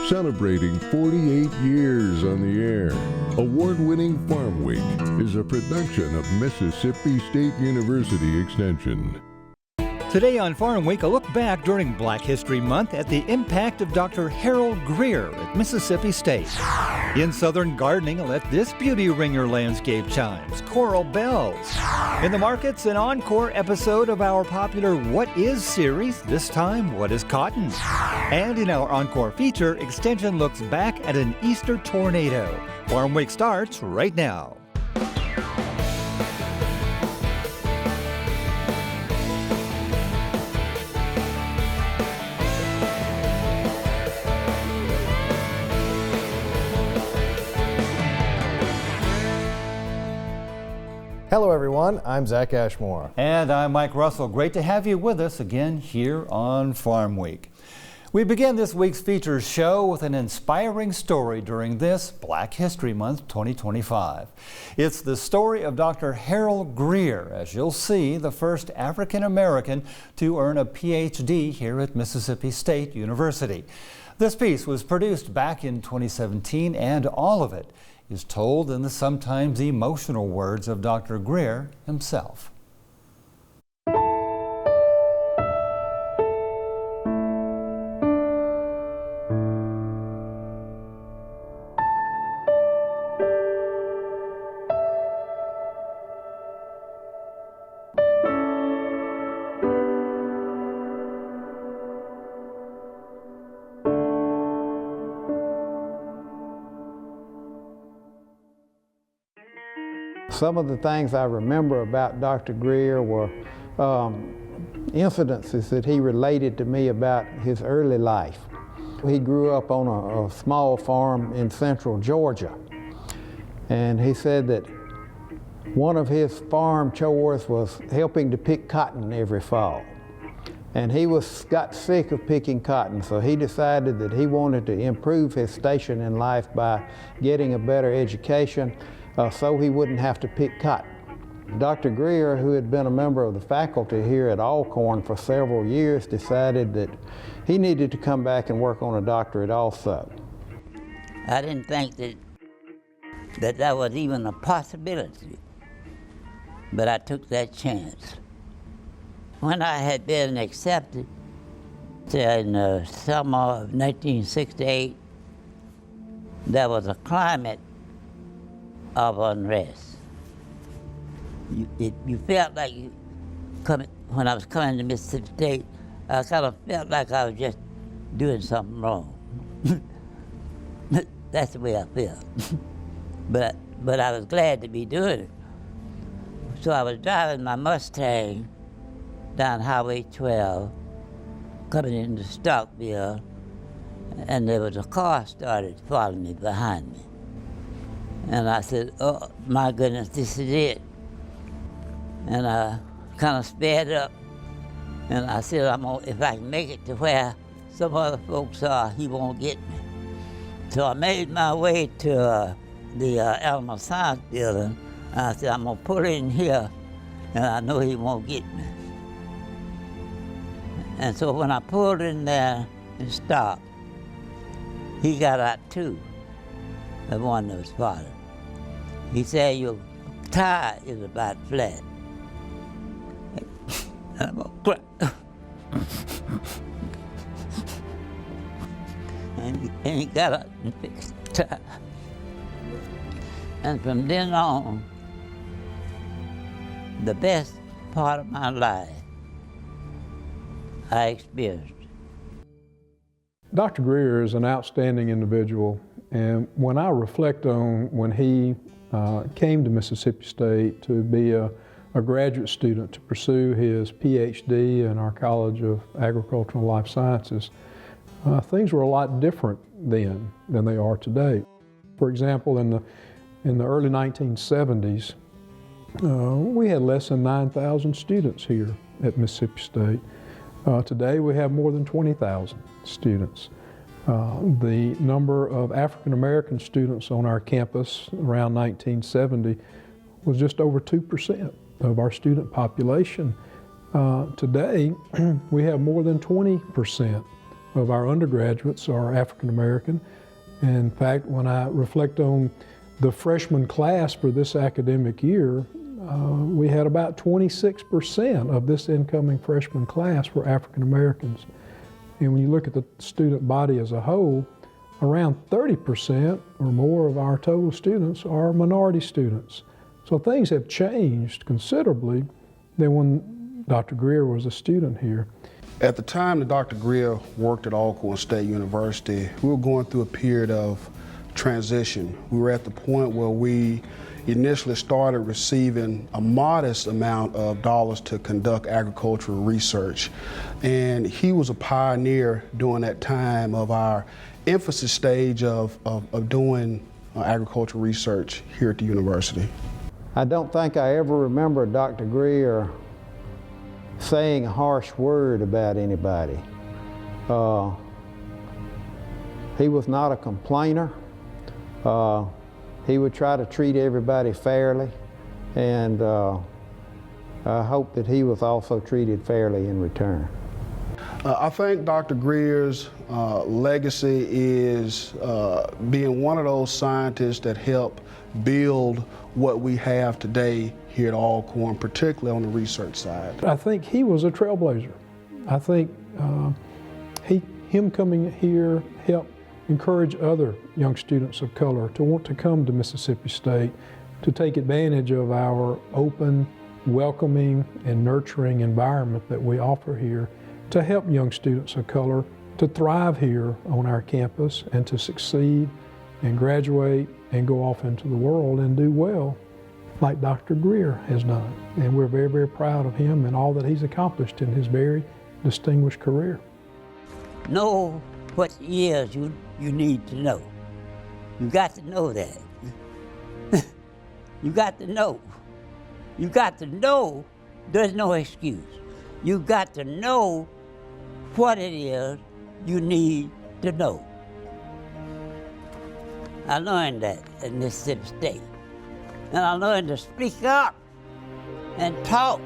celebrating 48 years on the air. Award-winning Farmweek is a production of Mississippi State University Extension. Today on Farmweek, a look back during Black History Month at the impact of Dr. Harold Grier at Mississippi State. In Southern Gardening, let this beauty ring your landscape chimes, coral bells. In the markets, an encore episode of our popular What Is series, this time, What is Cotton? And in our encore feature, Extension looks back at an Easter tornado. Farmweek starts right now. Hello everyone, I'm Zach Ashmore. And I'm Mike Russell. Great to have you with us again here on Farm Week. We begin this week's features show with an inspiring story during this Black History Month 2025. It's the story of Dr. Harold Grier, as you'll see, the first African American to earn a PhD here at Mississippi State University. This piece was produced back in 2017, and all of it is told in the sometimes emotional words of Dr. Grier himself. Some of the things I remember about Dr. Grier were incidences that he related to me about his early life. He grew up on a small farm in central Georgia, and he said that one of his farm chores was helping to pick cotton every fall. And he got sick of picking cotton, so he decided that he wanted to improve his station in life by getting a better education, so he wouldn't have to pick cotton. Dr. Grier, who had been a member of the faculty here at Alcorn for several years, decided that he needed to come back and work on a doctorate also. I didn't think that was even a possibility, but I took that chance. When I had been accepted in the summer of 1968, there was a climate of unrest. You felt like when I was coming to Mississippi State, I kind of felt like I was just doing something wrong. That's the way I felt. But I was glad to be doing it. So I was driving my Mustang down Highway 12, coming into Starkville, and there was a car started following me behind me. And I said, oh my goodness, this is it. And I kind of sped up, and I said, if I can make it to where some other folks are, he won't get me. So I made my way to the Alamo Science Building, and I said, I'm gonna pull in here, and I know he won't get me. And so when I pulled in there and stopped, he got out too, the one that was following. He said, your tire is about flat. I'm gonna cry. And he got up and fixed the tire. And from then on, the best part of my life I experienced. Dr. Grier is an outstanding individual, and when I reflect on when he came to Mississippi State to be a graduate student to pursue his PhD in our College of Agricultural and Life Sciences, things were a lot different then than they are today. For example, in the early 1970s, we had less than 9,000 students here at Mississippi State. Today we have more than 20,000 students. The number of African American students on our campus around 1970 was just over 2% of our student population. Today we have more than 20% of our undergraduates are African American. In fact, when I reflect on the freshman class for this academic year, we had about 26% of this incoming freshman class were African Americans. And when you look at the student body as a whole, around 30% or more of our total students are minority students. So things have changed considerably than when Dr. Grier was a student here. At the time that Dr. Grier worked at Alcorn State University, we were going through a period of transition. We were at the point where we initially started receiving a modest amount of dollars to conduct agricultural research. And he was a pioneer during that time of our emphasis stage of doing agricultural research here at the university. I don't think I ever remember Dr. Grier saying a harsh word about anybody. He was not a complainer. He would try to treat everybody fairly, and I hope that he was also treated fairly in return. I think Dr. Grier's legacy is being one of those scientists that helped build what we have today here at Alcorn, particularly on the research side. I think he was a trailblazer. I think him coming here helped encourage other young students of color to want to come to Mississippi State, to take advantage of our open, welcoming, and nurturing environment that we offer here, to help young students of color to thrive here on our campus and to succeed and graduate and go off into the world and do well like Dr. Grier has done. And we're very, very proud of him and all that he's accomplished in his very distinguished career. Know what years you need to know. You got to know that. You got to know. You got to know there's no excuse. You got to know what it is you need to know. I learned that at Mississippi State. And I learned to speak up and talk.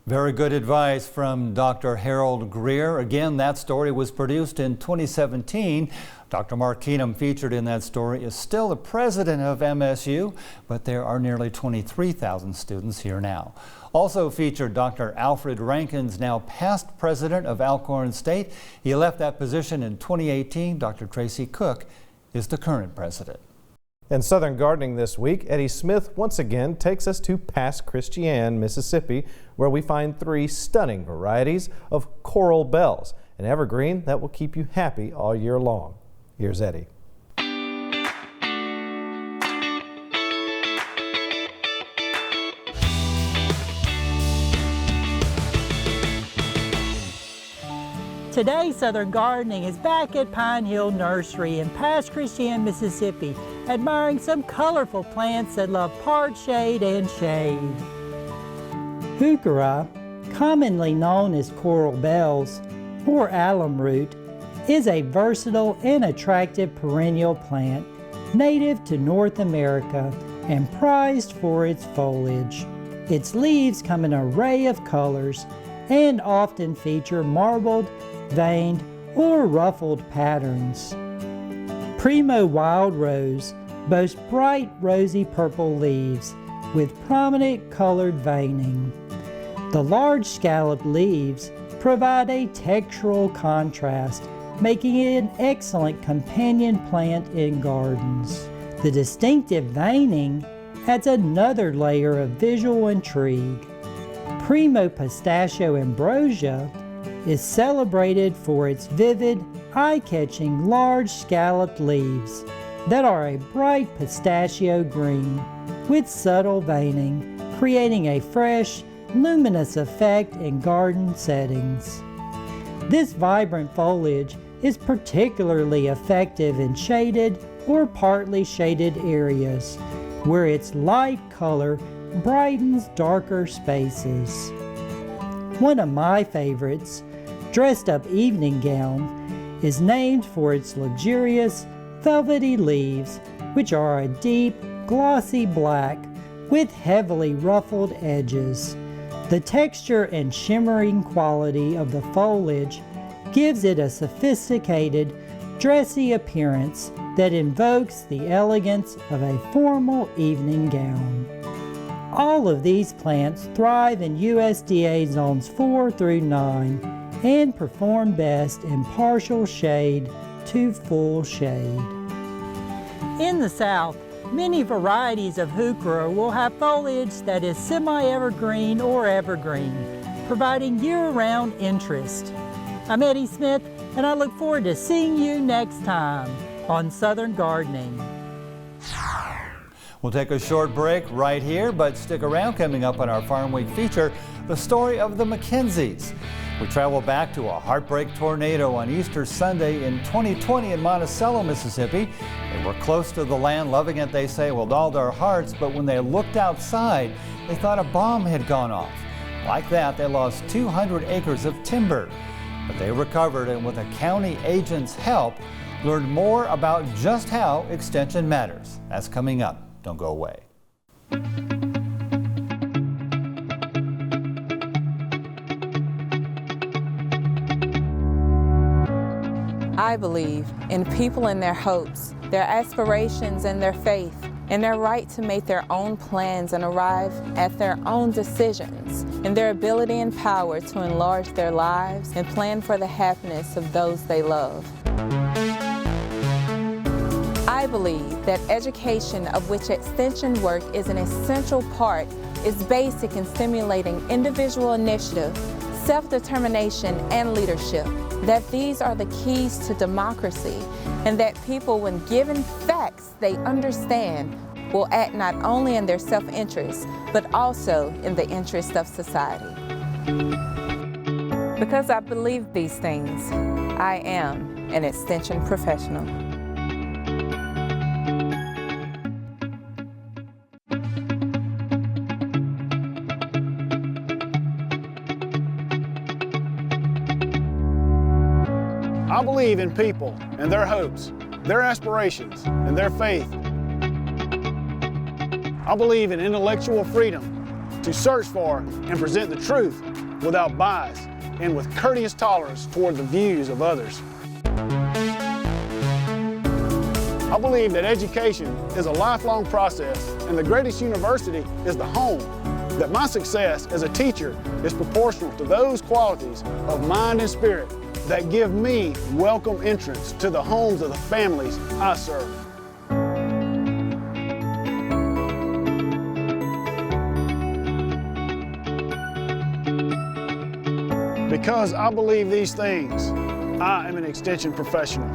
Very good advice from Dr. Harold Grier. Again, that story was produced in 2017. Dr. Mark Keenum, featured in that story, is still the president of MSU, but there are nearly 23,000 students here now. Also featured Dr. Alfred Rankins, now past president of Alcorn State. He left that position in 2018. Dr. Tracy Cook is the current president. In Southern Gardening this week, Eddie Smith once again takes us to Pass Christian, Mississippi, where we find 3 stunning varieties of coral bells, an evergreen that will keep you happy all year long. Here's Eddie. Today, Southern Gardening is back at Pine Hill Nursery in Pass Christian, Mississippi, admiring some colorful plants that love part shade and shade. Heuchera, commonly known as coral bells or alum root, is a versatile and attractive perennial plant native to North America and prized for its foliage. Its leaves come in an array of colors and often feature marbled, veined, or ruffled patterns. Primo Wild Rose boasts bright rosy purple leaves with prominent colored veining. The large scalloped leaves provide a textural contrast, making it an excellent companion plant in gardens. The distinctive veining adds another layer of visual intrigue. Primo Pistachio Ambrosia is celebrated for its vivid, eye-catching large scalloped leaves that are a bright pistachio green with subtle veining, creating a fresh, luminous effect in garden settings. This vibrant foliage is particularly effective in shaded or partly shaded areas, where its light color brightens darker spaces. One of my favorites, dressed-up evening gown is named for its luxurious, velvety leaves, which are a deep, glossy black with heavily ruffled edges. The texture and shimmering quality of the foliage gives it a sophisticated, dressy appearance that invokes the elegance of a formal evening gown. All of these plants thrive in USDA zones 4 through 9 and perform best in partial shade to full shade. In the South, many varieties of heuchera will have foliage that is semi-evergreen or evergreen, providing year-round interest. I'm Eddie Smith, and I look forward to seeing you next time on Southern Gardening. We'll take a short break right here, but stick around. Coming up on our Farm Week feature, the story of the Mackenzies. We travel back to a heartbreak tornado on Easter Sunday in 2020 in Monticello, Mississippi. They were close to the land, loving it, they say, with all their hearts, but when they looked outside, they thought a bomb had gone off. Like that, they lost 200 acres of timber. But they recovered, and with a county agent's help, learned more about just how extension matters. That's coming up. Don't go away. I believe in people and their hopes, their aspirations and their faith, and their right to make their own plans and arrive at their own decisions, and their ability and power to enlarge their lives and plan for the happiness of those they love. I believe that education, of which extension work is an essential part, is basic in stimulating individual initiative, self-determination, and leadership. That these are the keys to democracy, and that people, when given facts they understand, will act not only in their self-interest, but also in the interest of society. Because I believe these things, I am an extension professional. I believe in people and their hopes, their aspirations, and their faith. I believe in intellectual freedom to search for and present the truth without bias and with courteous tolerance toward the views of others. I believe that education is a lifelong process, and the greatest university is the home. That my success as a teacher is proportional to those qualities of mind and spirit that give me welcome entrance to the homes of the families I serve. Because I believe these things, I am an extension professional.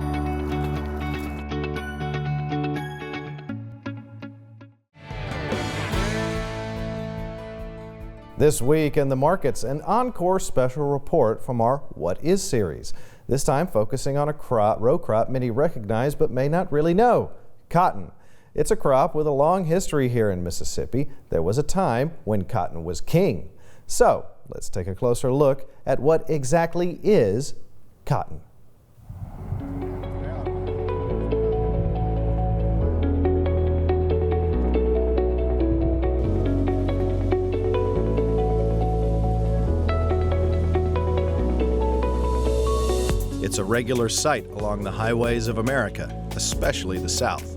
This week in the markets, an encore special report from our What Is series. This time focusing on a row crop many recognize but may not really know, cotton. It's a crop with a long history here in Mississippi. There was a time when cotton was king. So let's take a closer look at what exactly is cotton. It's a regular sight along the highways of America, especially the South.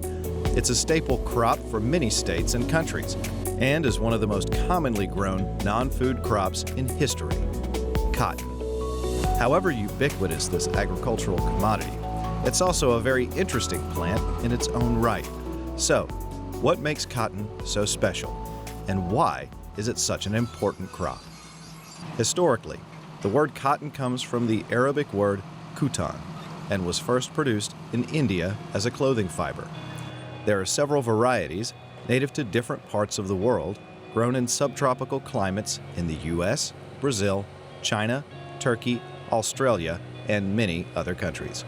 It's a staple crop for many states and countries, and is one of the most commonly grown non-food crops in history, cotton. However ubiquitous this agricultural commodity, it's also a very interesting plant in its own right. So, what makes cotton so special, and why is it such an important crop? Historically, the word cotton comes from the Arabic word kutan and was first produced in India as a clothing fiber. There are several varieties native to different parts of the world, grown in subtropical climates in the U.S., Brazil, China, Turkey, Australia, and many other countries.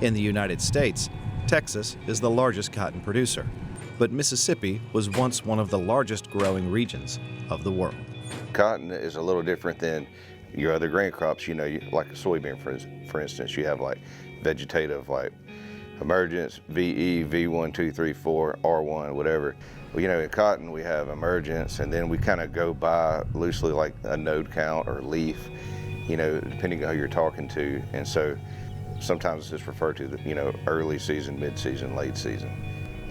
In the United States, Texas is the largest cotton producer, but Mississippi was once one of the largest growing regions of the world. Cotton is a little different than your other grain crops, you know, like a soybean, for instance, you have like vegetative, like emergence, VE, V1, 2, 3, 4, R1, whatever. Well, you know, in cotton we have emergence, and then we kind of go by loosely like a node count or leaf, you know, depending on who you're talking to. And so sometimes it's referred to, you know, early season, mid-season, late season.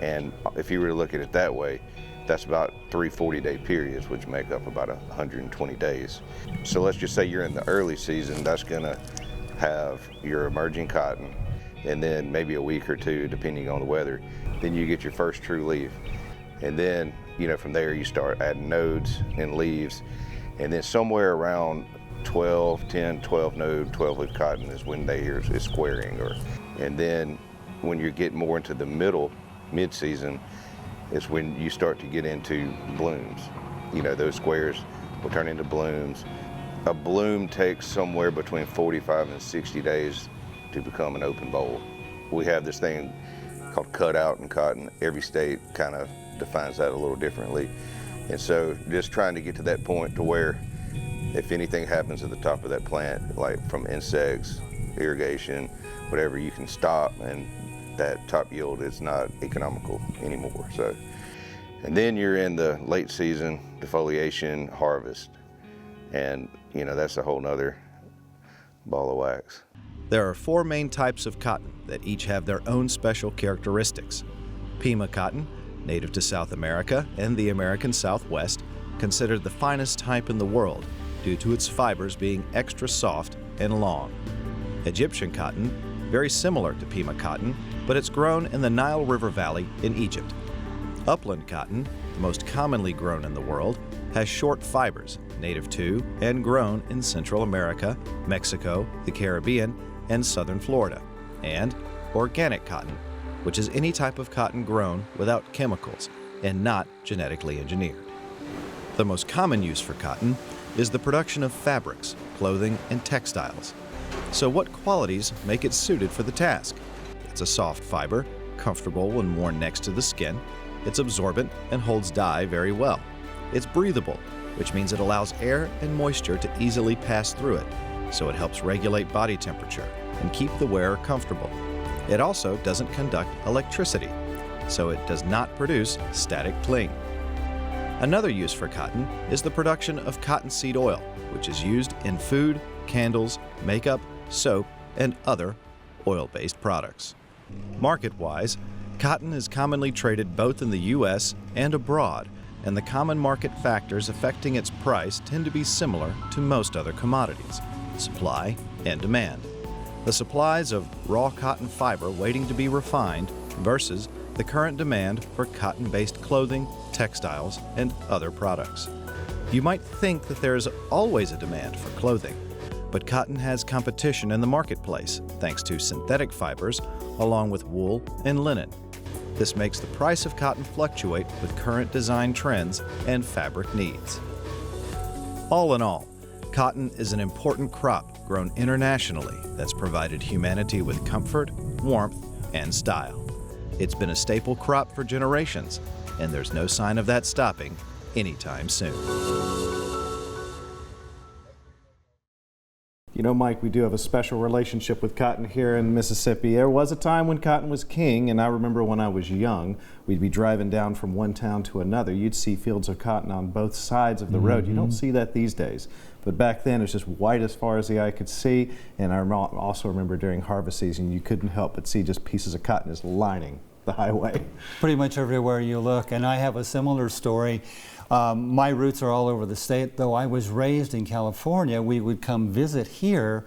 And if you were to look at it that way, that's about 3 40-day periods, which make up about 120 days. So let's just say you're in the early season, that's gonna have your emerging cotton, and then maybe a week or two, depending on the weather, then you get your first true leaf. And then, you know, from there you start adding nodes and leaves, and then somewhere around 10, 12 node, 12 leaf cotton is when they hear is squaring. And then when you get more into the mid-season, is when you start to get into blooms. You know, those squares will turn into blooms. A bloom takes somewhere between 45 and 60 days to become an open boll. We have this thing called cutout in cotton. Every state kind of defines that a little differently. And so just trying to get to that point to where if anything happens at the top of that plant, like from insects, irrigation, whatever, you can stop, and that top yield is not economical anymore. So, and then you're in the late season defoliation, harvest, and you know, that's a whole nother ball of wax. There are 4 main types of cotton that each have their own special characteristics. Pima cotton, native to South America and the American Southwest, considered the finest type in the world due to its fibers being extra soft and long. Egyptian cotton, very similar to Pima cotton, but it's grown in the Nile River Valley in Egypt. Upland cotton, the most commonly grown in the world, has short fibers, native to and grown in Central America, Mexico, the Caribbean, and southern Florida. And organic cotton, which is any type of cotton grown without chemicals and not genetically engineered. The most common use for cotton is the production of fabrics, clothing, and textiles. So what qualities make it suited for the task? It's a soft fiber, comfortable when worn next to the skin. It's absorbent and holds dye very well. It's breathable, which means it allows air and moisture to easily pass through it, so it helps regulate body temperature and keep the wearer comfortable. It also doesn't conduct electricity, so it does not produce static cling. Another use for cotton is the production of cottonseed oil, which is used in food, candles, makeup, soap, and other oil-based products. Market-wise, cotton is commonly traded both in the U.S. and abroad, and the common market factors affecting its price tend to be similar to most other commodities: supply and demand. The supplies of raw cotton fiber waiting to be refined versus the current demand for cotton-based clothing, textiles, and other products. You might think that there is always a demand for clothing, but cotton has competition in the marketplace thanks to synthetic fibers along with wool and linen. This makes the price of cotton fluctuate with current design trends and fabric needs. All in all, cotton is an important crop grown internationally that's provided humanity with comfort, warmth, and style. It's been a staple crop for generations, and there's no sign of that stopping anytime soon. You know, Mike, we do have a special relationship with cotton here in Mississippi. There was a time when cotton was king, and I remember when I was young, we'd be driving down from one town to another. You'd see fields of cotton on both sides of the road. You don't see that these days. But back then, it was just white as far as the eye could see. And I also remember during harvest season, you couldn't help but see just pieces of cotton just lining the highway. Pretty much everywhere you look. And I have a similar story. My roots are all over the state. Though I was raised in California, we would come visit here.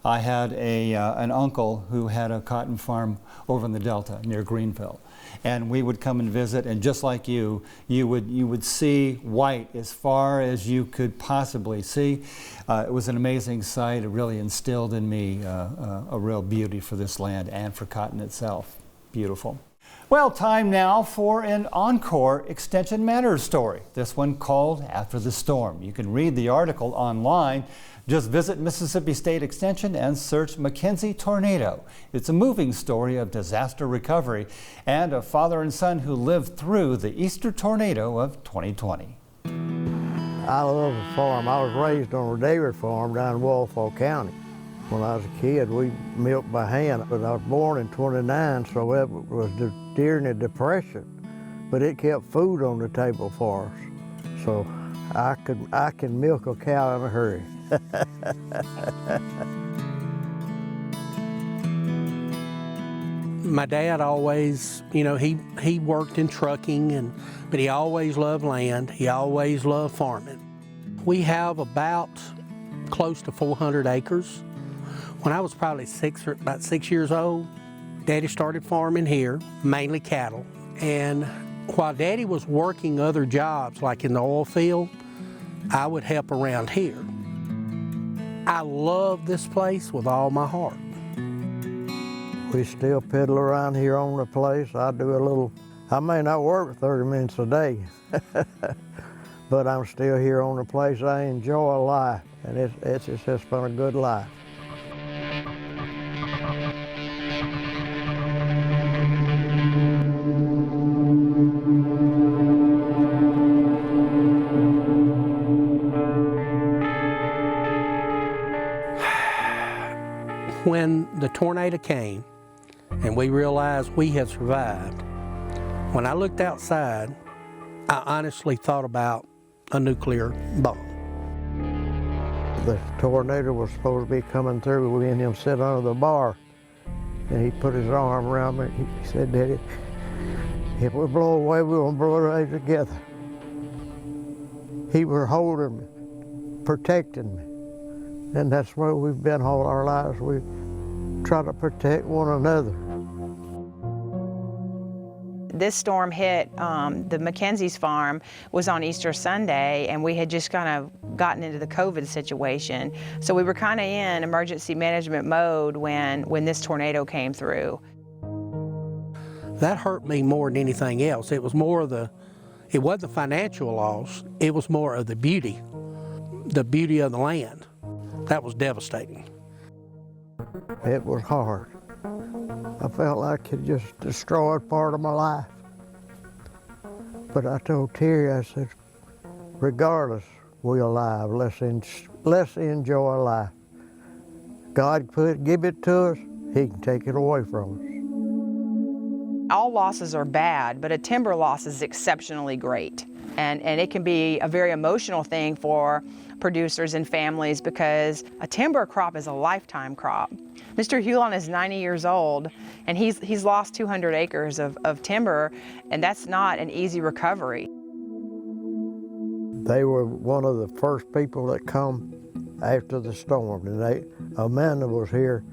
I had an uncle who had a cotton farm over in the Delta near Greenville. And we would come and visit, and just like you would see white as far as you could possibly see. It was an amazing sight. It really instilled in me a real beauty for this land and for cotton itself. Beautiful. Well, time now for an encore Extension Matters story. This one called After the Storm. You can read the article online. Just visit Mississippi State Extension and search Mackenzie Tornado. It's a moving story of disaster recovery and a father and son who lived through the Easter tornado of 2020. I love the farm. I was raised on a dairy farm down in Walthall County. When I was a kid, we milked by hand, but I was born in '29, so it was during the Depression. But it kept food on the table for us. So I can milk a cow in a hurry. My dad always, you know, he worked in trucking, but he always loved land. He always loved farming. We have about close to 400 acres. When I was probably about 6 years old, Daddy started farming here, mainly cattle. And while Daddy was working other jobs, like in the oil field, I would help around here. I love this place with all my heart. We still piddle around here on the place. I do a little, I may not work 30 minutes a day, but I'm still here on the place. I enjoy life, and it's just been a good life. When the tornado came and we realized we had survived, when I looked outside, I honestly thought about a nuclear bomb. The tornado was supposed to be coming through. We and him sit under the bar, and he put his arm around me. He said, "Daddy, if we blow away, we're gonna blow away together." He was holding me, protecting me. And that's where we've been all our lives. We try to protect one another. This storm hit the Mackenzie's farm was on Easter Sunday, and we had just kind of gotten into the COVID situation. So we were kind of in emergency management mode when this tornado came through. That hurt me more than anything else. It was more of it wasn't the financial loss, it was more of the beauty of the land. That was devastating. It was hard. I felt like it just destroyed part of my life. But I told Terry, I said, regardless, we're alive. Let's enjoy life. God give it to us, He can take it away from us. All losses are bad, but a timber loss is exceptionally great. And it can be a very emotional thing for producers and families because a timber crop is a lifetime crop. Mr. Hulon is 90 years old, and he's lost 200 acres of timber, and that's not an easy recovery. They were one of the first people that come after the storm, and Amanda was here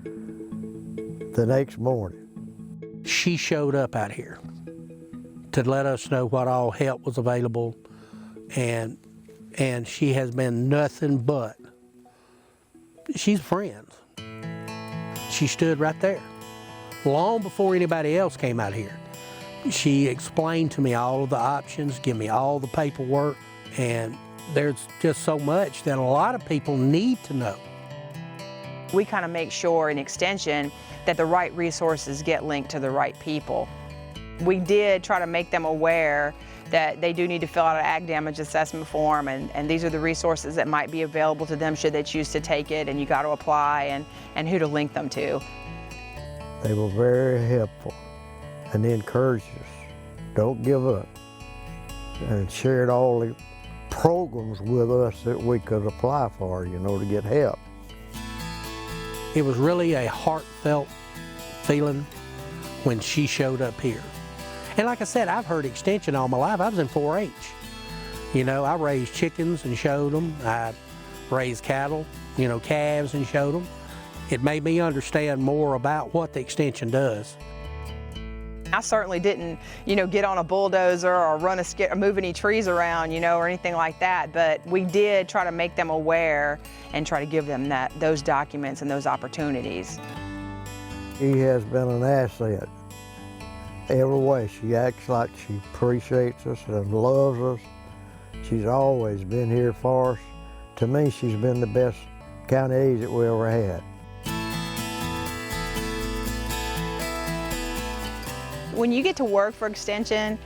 the next morning. She showed up out here to let us know what all help was available, and she has been nothing but, she's a friend. She stood right there, long before anybody else came out here. She explained to me all of the options, give me all the paperwork, and there's just so much that a lot of people need to know. We kind of make sure in Extension that the right resources get linked to the right people. We did try to make them aware that they do need to fill out an ag damage assessment form, and these are the resources that might be available to them should they choose to take it, and you got to apply, and who to link them to. They were very helpful, and they encouraged us, don't give up, and shared all the programs with us that we could apply for, to get help. It was really a heartfelt feeling when she showed up here. And like I said, I've heard Extension all my life. I was in 4-H. I raised chickens and showed them. I raised cattle, calves and showed them. It made me understand more about what the Extension does. I certainly didn't, get on a bulldozer or run or move any trees around, or anything like that. But we did try to make them aware and try to give them those documents and those opportunities. She has been an asset. Every way. She acts like she appreciates us and loves us. She's always been here for us. To me, she's been the best county agent we ever had. When you get to work for Extension,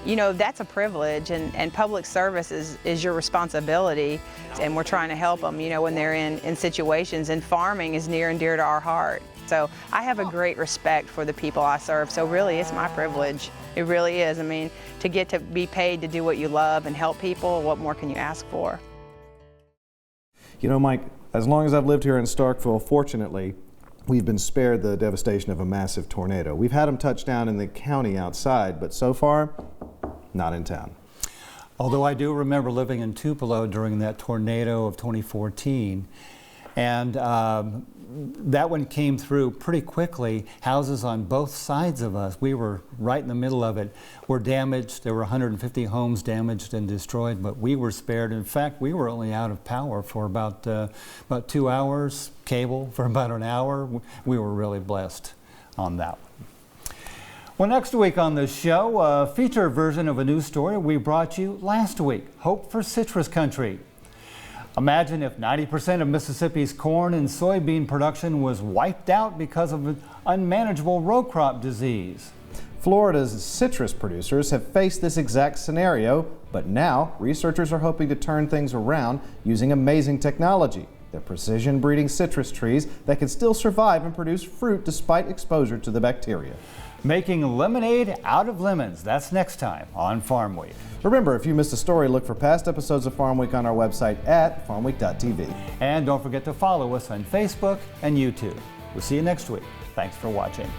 you know, that's a privilege, and public service is your responsibility, and we're trying to help them, you know, when they're in situations, and farming is near and dear to our heart. So I have a great respect for the people I serve, so really it's my privilege. It really is. I mean, to get to be paid to do what you love and help people, what more can you ask for? You know, Mike, as long as I've lived here in Starkville, fortunately, we've been spared the devastation of a massive tornado. We've had them touch down in the county outside, but so far, not in town. Although I do remember living in Tupelo during that tornado of 2014, and that one came through pretty quickly. Houses on both sides of us, we were right in the middle of it, were damaged. There were 150 homes damaged and destroyed, but we were spared. In fact, we were only out of power for about 2 hours, cable for about an hour. We were really blessed on that one. Well, next week on the show, a feature version of a news story we brought you last week, Hope for Citrus Country. Imagine if 90% of Mississippi's corn and soybean production was wiped out because of an unmanageable row crop disease. Florida's citrus producers have faced this exact scenario, but now researchers are hoping to turn things around using amazing technology. They're precision breeding citrus trees that can still survive and produce fruit despite exposure to the bacteria. Making lemonade out of lemons. That's next time on Farm Week. Remember, if you missed a story, look for past episodes of Farm Week on our website at farmweek.tv. And don't forget to follow us on Facebook and YouTube. We'll see you next week. Thanks for watching.